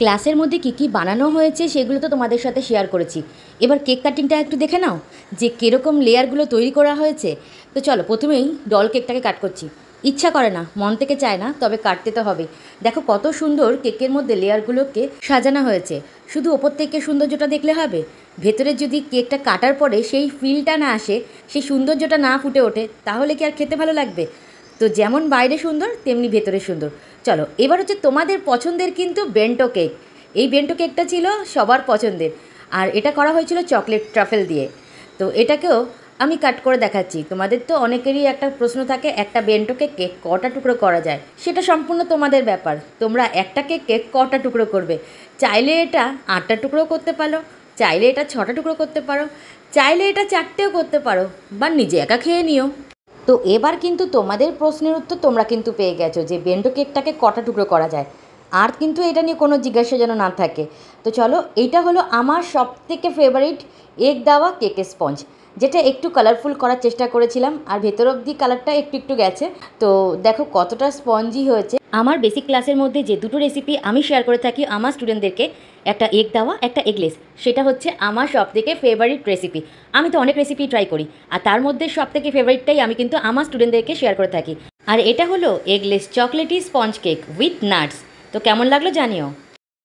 ক্লাসের মধ্যে কী বানানো হয়েছে সেগুলো তো তোমাদের সাথে শেয়ার করেছি। এবার কেক কাটিংটা একটু দেখে নাও যে কীরকম লেয়ারগুলো তৈরি করা হয়েছে। তো চলো প্রথমেই ডল কেকটাকে কাট করছি। ইচ্ছা করে না, মন থেকে চায় না, তবে কাটতে তো হবে। দেখো কত সুন্দর কেকের মধ্যে লেয়ারগুলোকে সাজানো হয়েছে। শুধু ওপর থেকে সৌন্দর্যটা দেখলে হবে, ভেতরে যদি কেকটা কাটার পরে সেই ফিলটা না আসে, সেই সৌন্দর্যটা না ফুটে ওঠে, তাহলে কি আর খেতে ভালো লাগবে? তো যেমন বাইরে সুন্দর তেমনি ভেতরে সুন্দর। চলো এবার হচ্ছে তোমাদের পছন্দের কিন্তু বেন্টো কেক। এই বেন্টো কেকটা ছিল সবার পছন্দের, আর এটা করা হয়েছিল চকলেট ট্রাফেল দিয়ে। তো এটাকেও আমি কাট করে দেখাচ্ছি। তোমাদের তো অনেকেরই একটা প্রশ্ন থাকে, একটা বেন্টো কেককে কটা টুকরো করা যায়। সেটা সম্পূর্ণ তোমাদের ব্যাপার, তোমরা একটা কেককে কটা টুকরো করবে। চাইলে এটা 8টা টুকরো করতে পারো, চাইলে এটা 6টা টুকরো করতে পারো, চাইলে এটা 4টেও করতে পারো, বা নিজে একা খেয়ে নিও। তো এবার কিন্তু তোমাদের প্রশ্নের উত্তর তোমরা কিন্তু পেয়ে গেছো যে বেন্টো কেকটাকে কটা টুকরো করা যায়। আর কিন্তু এটা নিয়ে কোনো জিজ্ঞাসা যেন না থাকে। তো চলো, এইটা হলো আমার সবথেকে ফেভারিট এগ দেওয়া কেকের স্পঞ্জ, যেটা একটু কালারফুল করার চেষ্টা করেছিলাম, আর ভেতর অবধি কালারটা একটু একটু গেছে। তো দেখো কতটা স্পঞ্জি হয়েছে। আমার বেসিক ক্লাসের মধ্যে যে দুটো রেসিপি আমি শেয়ার করে থাকি আমার স্টুডেন্টদেরকে, একটা এগ দেওয়া, একটা এগলেস, সেটা হচ্ছে আমার সবথেকে ফেভারিট রেসিপি। আমি তো অনেক রেসিপি ট্রাই করি, আর তার মধ্যে সবথেকে ফেভারিটটাই আমি কিন্তু আমার স্টুডেন্টদেরকে শেয়ার করে থাকি। আর এটা হলো eggless chocolatey sponge cake with nuts. তো কেমন লাগলো জানিও।